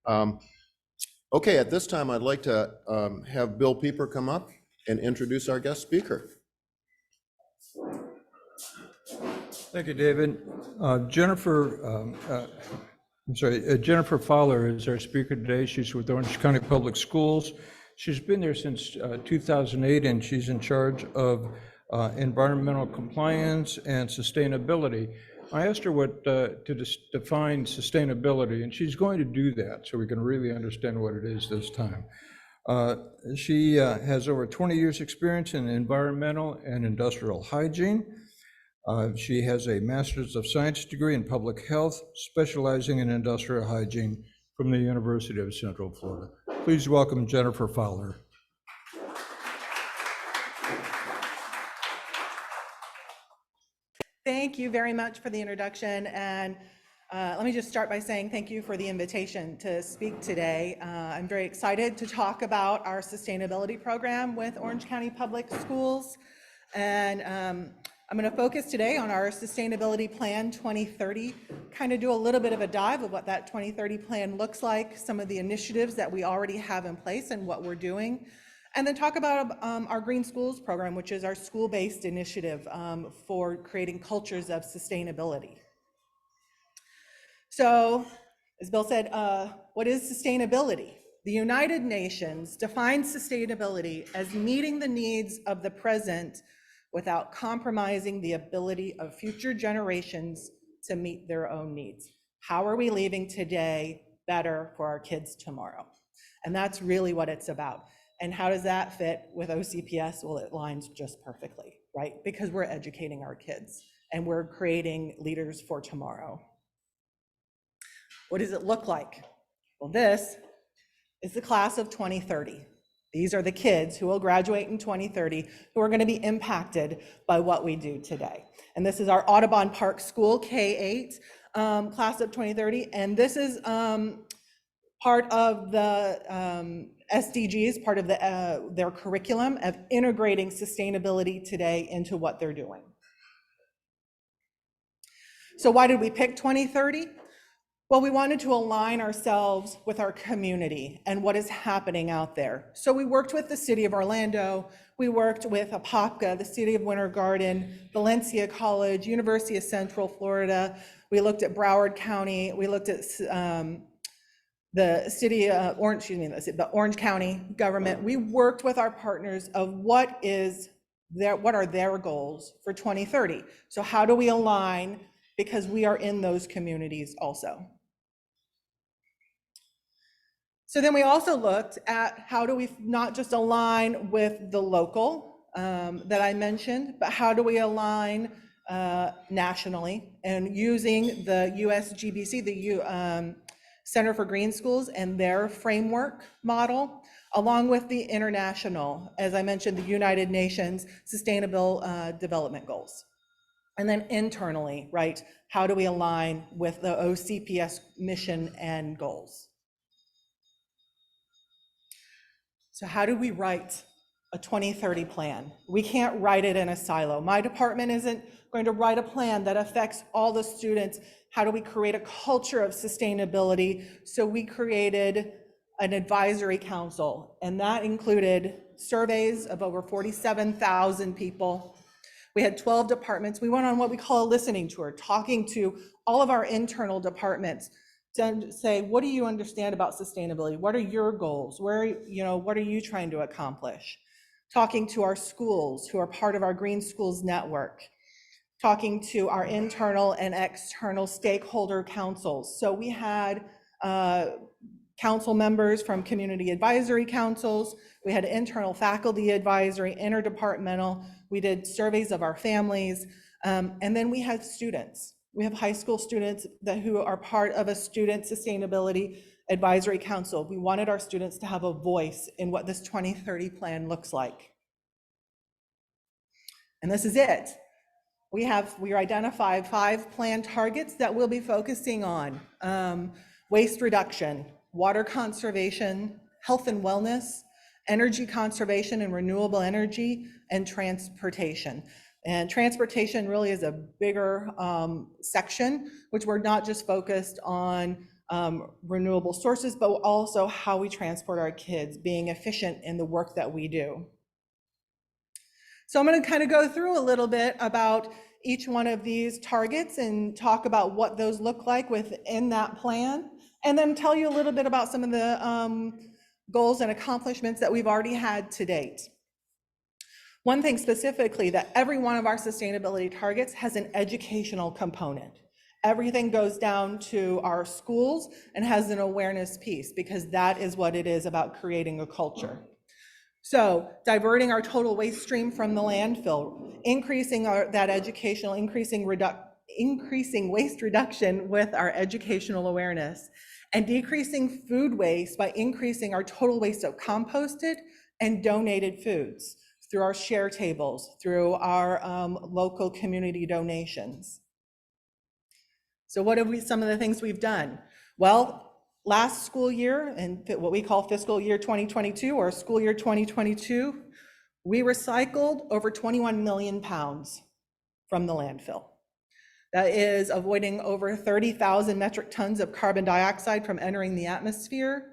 Um, Okay, at this time, I'd like to have Bill Pieper come up and introduce our guest speaker. Thank you, David. Jennifer Fowler is our speaker today. She's with Orange County Public Schools. She's been there since 2008, and she's in charge of environmental compliance and sustainability. I asked her to define sustainability, and she's going to do that so we can really understand what it is this time. She has over 20 years' experience in environmental and industrial hygiene. She has a Master's of Science degree in Public Health, specializing in industrial hygiene from the University of Central Florida. Please welcome Jennifer Fowler. Thank you very much for the introduction, and let me just start by saying thank you for the invitation to speak today. I'm very excited to talk about our sustainability program with Orange County Public Schools, and I'm going to focus today on our Sustainability Plan 2030, kind of do a little bit of a dive of what that 2030 plan looks like, some of the initiatives that we already have in place and what we're doing, and then talk about our Green Schools program, which is our school-based initiative for creating cultures of sustainability. So, as Bill said, what is sustainability? The United Nations defines sustainability as meeting the needs of the present without compromising the ability of future generations to meet their own needs. How are we leaving today better for our kids tomorrow? And that's really what it's about. And how does that fit with OCPS? Well, it lines just perfectly, right? Because we're educating our kids and we're creating leaders for tomorrow. What does it look like? Well, this is the class of 2030. These are the kids who will graduate in 2030 who are going to be impacted by what we do today. And this is our Audubon Park School K-8 class of 2030. And this is part of the SDGs, part of their curriculum of integrating sustainability today into what they're doing. So why did we pick 2030? Well, we wanted to align ourselves with our community and what is happening out there. So we worked with the City of Orlando, we worked with Apopka, the City of Winter Garden, Valencia College, University of Central Florida. We looked at Broward County, we looked at the Orange County government. We worked with our partners of what are their goals for 2030. So how do we align, because we are in those communities also. So then we also looked at how do we not just align with the local that I mentioned, but how do we align nationally, and using the USGBC, the Center for Green Schools, and their framework model, along with the international, as I mentioned, the United Nations Sustainable Development Goals. And then internally, right, how do we align with the OCPS mission and goals? So how do we write a 2030 plan? We can't write it in a silo. My department isn't going to write a plan that affects all the students. How do we create a culture of sustainability? So we created an advisory council, and that included surveys of over 47,000 people. We had 12 departments. We went on what we call a listening tour, talking to all of our internal departments to say, what do you understand about sustainability? What are your goals? What are you trying to accomplish? Talking to our schools who are part of our Green Schools Network, talking to our internal and external stakeholder councils. So we had council members from community advisory councils, we had internal faculty advisory, interdepartmental, we did surveys of our families, and then we had students. We have high school students who are part of a student sustainability advisory council. We wanted our students to have a voice in what this 2030 plan looks like. And this is it. We identified 5 plan targets that we'll be focusing on. Waste reduction, water conservation, health and wellness, energy conservation and renewable energy, and transportation. And transportation really is a bigger section, which we're not just focused on renewable sources, but also how we transport our kids, being efficient in the work that we do. So I'm going to kind of go through a little bit about each one of these targets and talk about what those look like within that plan, and then tell you a little bit about some of the goals and accomplishments that we've already had to date. One thing specifically, that every one of our sustainability targets has an educational component. Everything goes down to our schools and has an awareness piece, because that is what it is about creating a culture. So diverting our total waste stream from the landfill, increasing increasing waste reduction with our educational awareness, and decreasing food waste by increasing our total waste of composted and donated foods through our share tables, through our local community donations. So what have some of the things we've done? Well, last school year, and what we call fiscal year 2022 or school year 2022, we recycled over 21 million pounds from the landfill. That is avoiding over 30,000 metric tons of carbon dioxide from entering the atmosphere,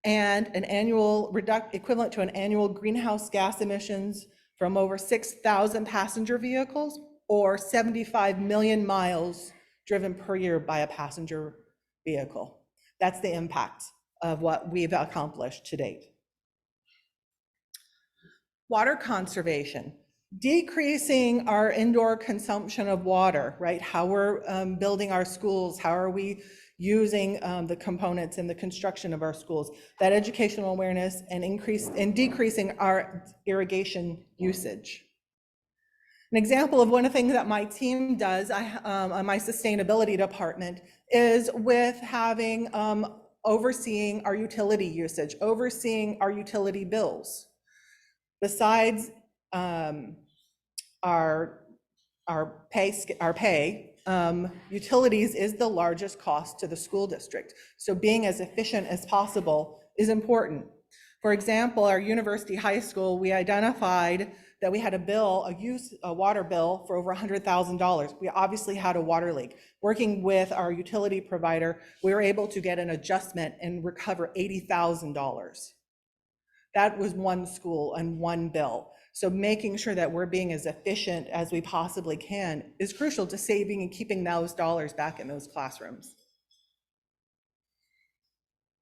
and an annual equivalent to an annual greenhouse gas emissions from over 6,000 passenger vehicles, or 75 million miles driven per year by a passenger vehicle. That's the impact of what we've accomplished to date. Water conservation, decreasing our indoor consumption of water, right? How we're building our schools, how are we using the components in the construction of our schools, that educational awareness, and decreasing our irrigation usage. An example of one of the things that my team does on my sustainability department is with having overseeing our utility usage, overseeing our utility bills. Besides our pay, utilities is the largest cost to the school district. So being as efficient as possible is important. For example, our University High School, we identified that we had a water bill for over $100,000. We obviously had a water leak. Working with our utility provider, we were able to get an adjustment and recover $80,000. That was one school and one bill. So making sure that we're being as efficient as we possibly can is crucial to saving and keeping those dollars back in those classrooms.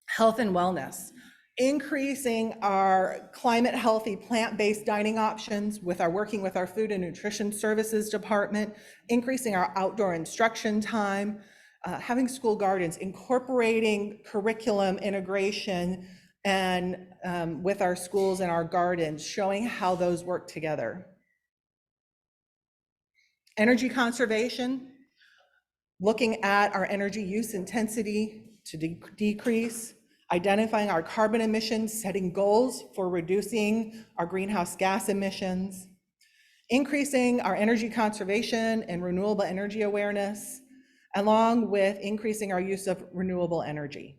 Health and wellness. Increasing our climate healthy plant-based dining options working with our food and nutrition services department, increasing our outdoor instruction time, having school gardens, incorporating curriculum integration and with our schools and our gardens, showing how those work together. Energy conservation, looking at our energy use intensity to decrease, identifying our carbon emissions, setting goals for reducing our greenhouse gas emissions, increasing our energy conservation and renewable energy awareness, along with increasing our use of renewable energy.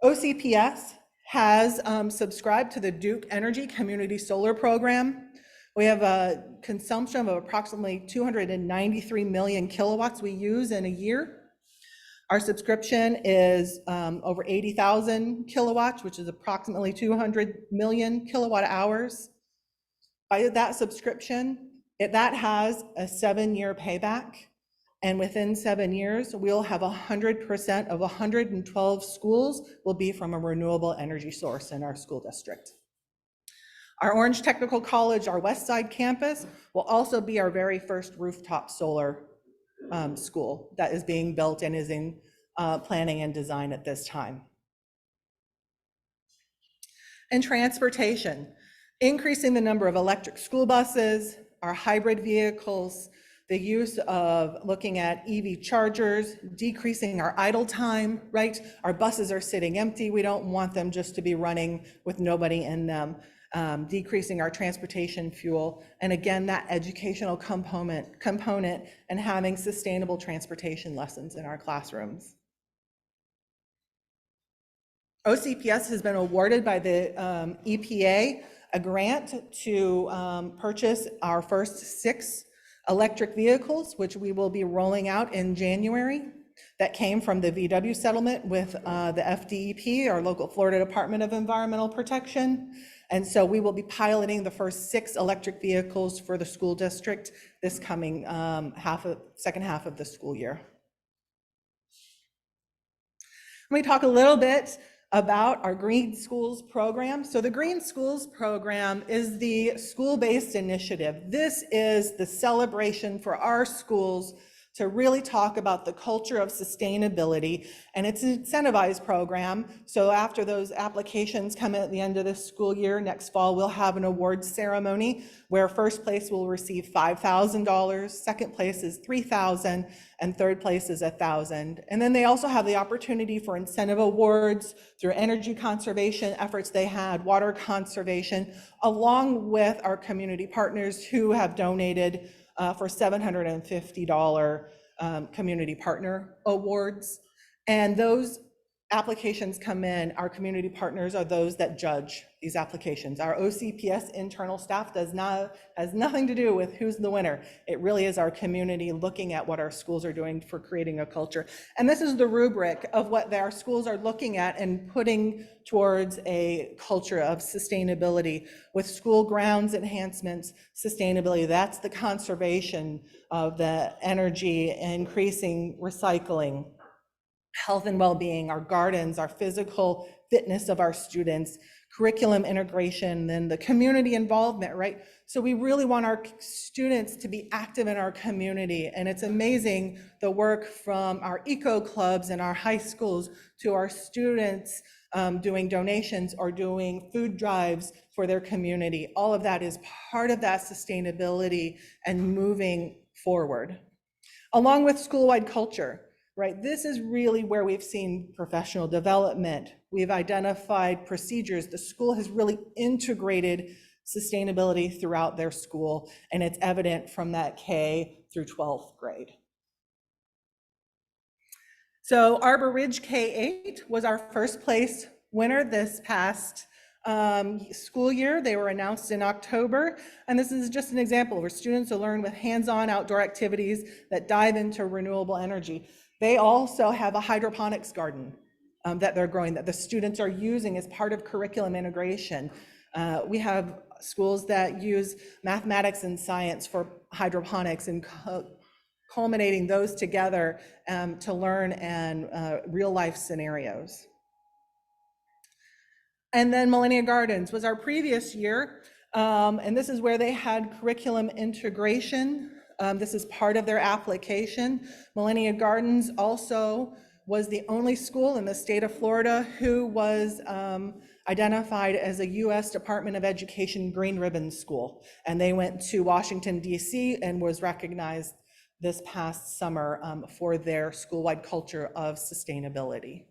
OCPS has subscribed to the Duke Energy Community Solar Program. We have a consumption of approximately 293 million kilowatts we use in a year. Our subscription is over 80,000 kilowatts, which is approximately 200 million kilowatt hours. By that subscription, that has a 7-year payback. And within 7 years, we'll have 100% of 112 schools will be from a renewable energy source in our school district. Our Orange Technical College, our West Side campus, will also be our very first rooftop solar school that is being built and is in planning and design at this time. And transportation, increasing the number of electric school buses, our hybrid vehicles, the use of looking at EV chargers, decreasing our idle time, right? Our buses are sitting empty. We don't want them just to be running with nobody in them. Decreasing our transportation fuel. And again, that educational component and having sustainable transportation lessons in our classrooms. OCPS has been awarded by the EPA a grant to purchase our first 6 electric vehicles, which we will be rolling out in January. that came from the VW settlement with the FDEP, our local Florida Department of Environmental Protection. And so we will be piloting the first 6 electric vehicles for the school district this coming second half of the school year. Let me talk a little bit about our Green Schools program. So the Green Schools program is the school-based initiative. This is the celebration for our schools to really talk about the culture of sustainability, and it's an incentivized program. So after those applications come in at the end of this school year, next fall, we'll have an awards ceremony where first place will receive $5,000, second place is $3,000, and third place is $1,000. And then they also have the opportunity for incentive awards through energy conservation efforts they had, water conservation, along with our community partners who have donated for $750 community partner awards. And those applications come in, our community partners are those that judge these applications. Our OCPS internal staff has nothing to do with who's the winner. It really is our community looking at what our schools are doing for creating a culture. And this is the rubric of what our schools are looking at and putting towards a culture of sustainability with school grounds enhancements, sustainability. That's the conservation of the energy, increasing recycling, health and well-being, our gardens, our physical fitness of our students, curriculum integration, then the community involvement, right? So we really want our students to be active in our community. And it's amazing the work from our eco clubs and our high schools to our students doing donations or doing food drives for their community. All of that is part of that sustainability and moving forward. Along with school-wide culture. Right, this is really where we've seen professional development. We've identified procedures. The school has really integrated sustainability throughout their school, and it's evident from that K through 12th grade. So Arbor Ridge K-8 was our first place winner this past school year. They were announced in October, and this is just an example where students will learn with hands-on outdoor activities that dive into renewable energy. They also have a hydroponics garden that they're growing that the students are using as part of curriculum integration. We have schools that use mathematics and science for hydroponics and culminating those together to learn and real life scenarios. And then Millennia Gardens was our previous year, and this is where they had curriculum integration. This is part of their application. Millennia Gardens also was the only school in the state of Florida who was identified as a U.S. Department of Education Green Ribbon School. And they went to Washington, D.C. and was recognized this past summer for their school-wide culture of sustainability.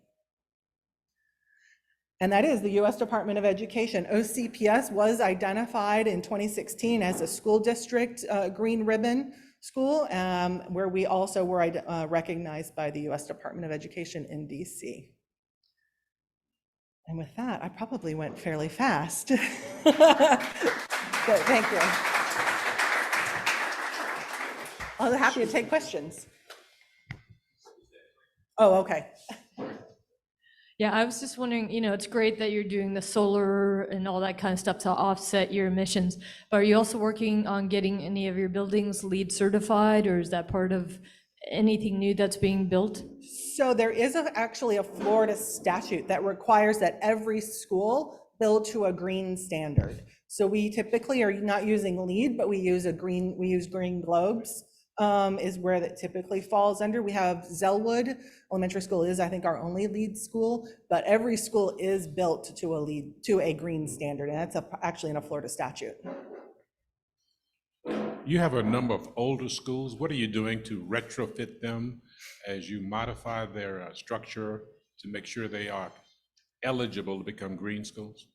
And that is the U.S. Department of Education. OCPS was identified in 2016 as a school district green ribbon school, where we also were recognized by the U.S. Department of Education in D.C. And with that, I probably went fairly fast. But thank you. I'm happy to take questions. Oh, okay. Yeah, I was just wondering, it's great that you're doing the solar and all that kind of stuff to offset your emissions, but are you also working on getting any of your buildings LEED certified, or is that part of anything new that's being built? So there is actually a Florida statute that requires that every school build to a green standard. So we typically are not using LEED, but we use green globes. Is where that typically falls under. We have Zellwood Elementary School is, I think, our only LEED school, but every school is built to a green standard, and that's actually in a Florida statute. You have a number of older schools. What are you doing to retrofit them as you modify their structure to make sure they are eligible to become green schools?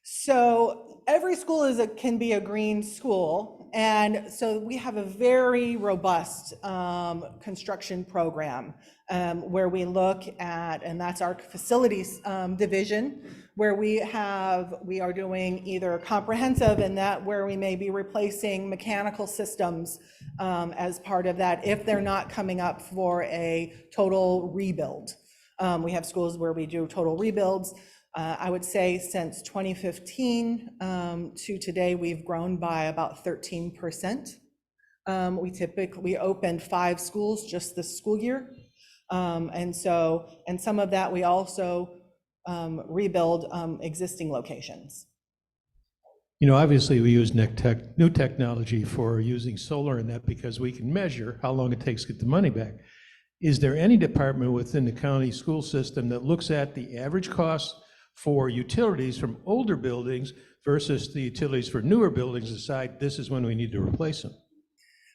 So every school can be a green school. And so we have a very robust construction program where we look at, and that's our facilities division, where we are doing either comprehensive in that where we may be replacing mechanical systems as part of that if they're not coming up for a total rebuild. We have schools where we do total rebuilds. I would say since 2015 to today, we've grown by about 13%. We opened 5 schools just this school year. And some of that we also rebuild existing locations. You know, obviously we use new technology for using solar in that because we can measure how long it takes to get the money back. Is there any department within the county school system that looks at the average cost for utilities from older buildings versus the utilities for newer buildings, decide this is when we need to replace them?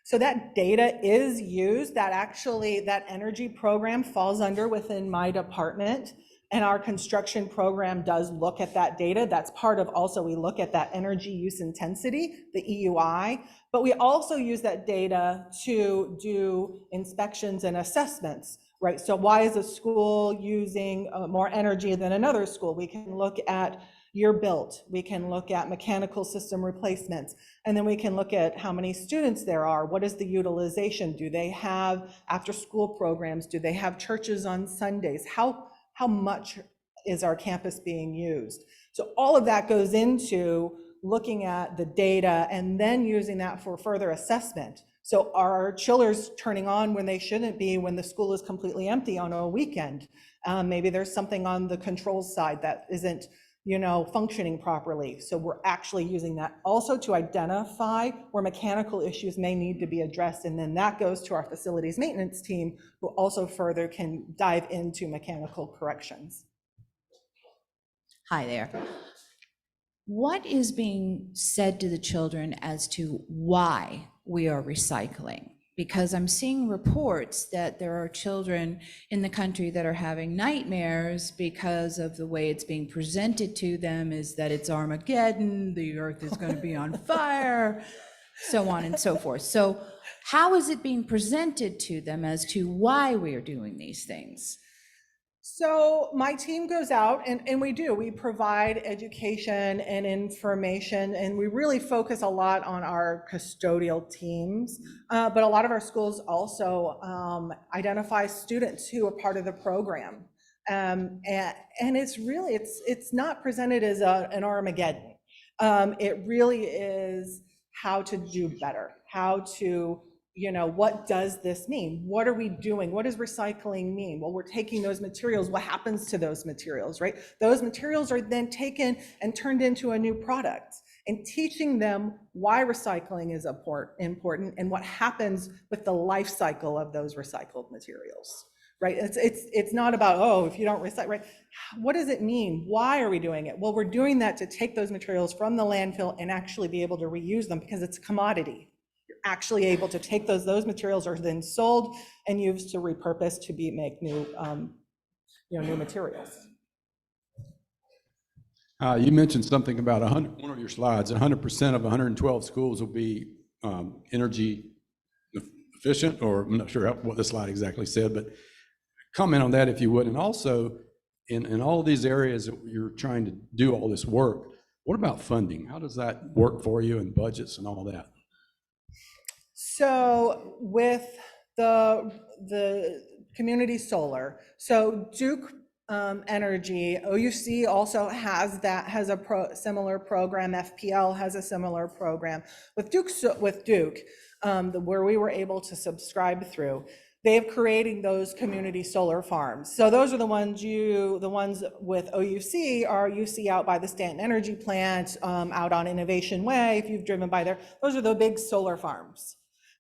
So that data is used, that energy program falls within my department, and our construction program does look at that data. That's part of also, we look at that energy use intensity, the EUI, but we also use that data to do inspections and assessments. Right, so why is a school using more energy than another school? We can look at year built, we can look at mechanical system replacements, and then we can look at how many students there are, what is the utilization, do they have after school programs, do they have churches on Sundays, how much is our campus being used? So all of that goes into looking at the data and then using that for further assessment. So are our chillers turning on when they shouldn't be when the school is completely empty on a weekend? Maybe there's something on the controls side that isn't, functioning properly. So we're actually using that also to identify where mechanical issues may need to be addressed. And then that goes to our facilities maintenance team, who also further can dive into mechanical corrections. Hi there. What is being said to the children as to why we are recycling? Because I'm seeing reports that there are children in the country that are having nightmares because of the way it's being presented to them, is that it's Armageddon, the earth is going to be on fire, so on and so forth. So how is it being presented to them as to why we are doing these things? So my team goes out and we provide education and information, and we really focus a lot on our custodial teams. But a lot of our schools also identify students who are part of the program. And it's not presented as an Armageddon. It really is how to do better, how to, what does this mean? What are we doing? What does recycling mean? Well, we're taking those materials. What happens to those materials, right? Those materials are then taken and turned into a new product, and teaching them why recycling is important and what happens with the life cycle of those recycled materials, right? It's not about, oh, if you don't recycle, right? What does it mean? Why are we doing it? Well, we're doing that to take those materials from the landfill and actually be able to reuse them, because it's a commodity. Actually able to take those materials are then sold and used to repurpose to make new, new materials. You mentioned something about one of your slides, 100% of 112 schools will be energy efficient, or I'm not sure what the slide exactly said, but comment on that if you would. And also, in all of these areas that you're trying to do all this work, what about funding? How does that work for you, and budgets and all that? So with the community solar, so Duke Energy, OUC also has a similar program. FPL has a similar program. With Duke, where we were able to subscribe through, they've creating those community solar farms. So those are the ones with OUC are you see out by the Stanton Energy Plant, out on Innovation Way. If you've driven by there, those are the big solar farms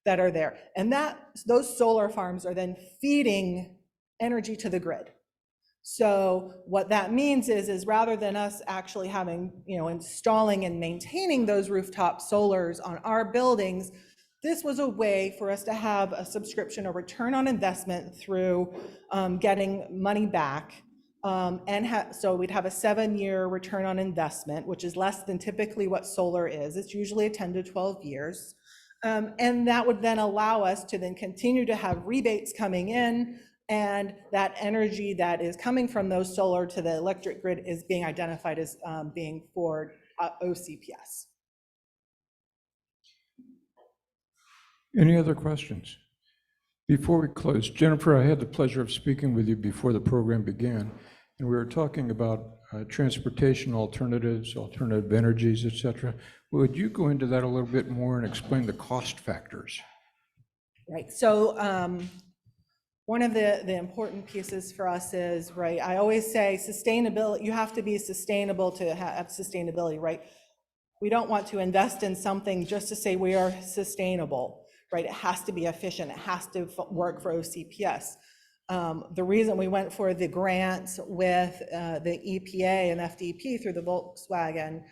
that are there. And those solar farms are then feeding energy to the grid. So what that means is rather than us actually having, installing and maintaining those rooftop solars on our buildings, this was a way for us to have a subscription, a return on investment through getting money back So we'd have a 7-year return on investment, which is less than typically what solar is. It's usually a 10 to 12 years. And that would then allow us to then continue to have rebates coming in, and that energy that is coming from those solar to the electric grid is being identified as being for OCPS. Any other questions? Before we close, Jennifer, I had the pleasure of speaking with you before the program began, and we were talking about transportation alternatives, alternative energies, et cetera. Would you go into that a little bit more and explain the cost factors? Right, so one of the important pieces for us is, right, I always say sustainability, you have to be sustainable to have sustainability, right? We don't want to invest in something just to say we are sustainable, right? It has to be efficient, it has to work for OCPS. The reason we went for the grants with the EPA and FDP through the Volkswagen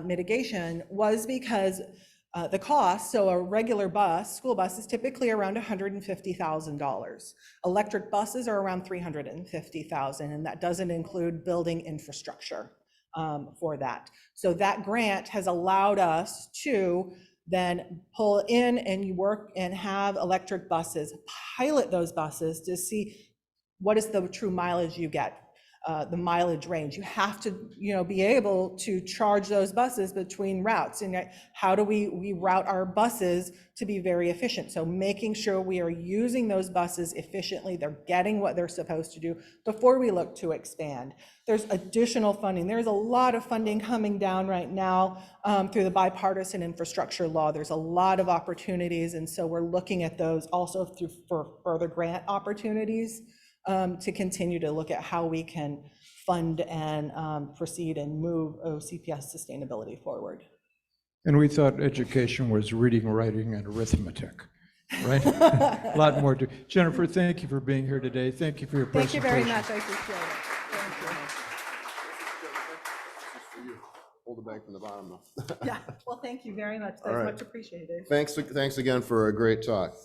mitigation was because the cost, so a regular bus, school bus, is typically around $150,000. Electric buses are around $350,000, and that doesn't include building infrastructure for that. So that grant has allowed us to then pull in and work and have electric buses, pilot those buses to see what is the true mileage you get. The mileage range. You have to, be able to charge those buses between routes. And how do we route our buses to be very efficient? So making sure we are using those buses efficiently, they're getting what they're supposed to do before we look to expand. There's additional funding. There's a lot of funding coming down right now through the bipartisan infrastructure law. There's a lot of opportunities. And so we're looking at those also for further grant opportunities. To continue to look at how we can fund and proceed and move OCPS sustainability forward. And we thought education was reading, writing, and arithmetic, right? A lot more to. Jennifer, thank you for being here today. Thank you for your Thank you presentation. very much. I appreciate it. Thank you. Hold it back from the bottom, though. Yeah, well, thank you very much. All That's right. much appreciated. Thanks again for a great talk.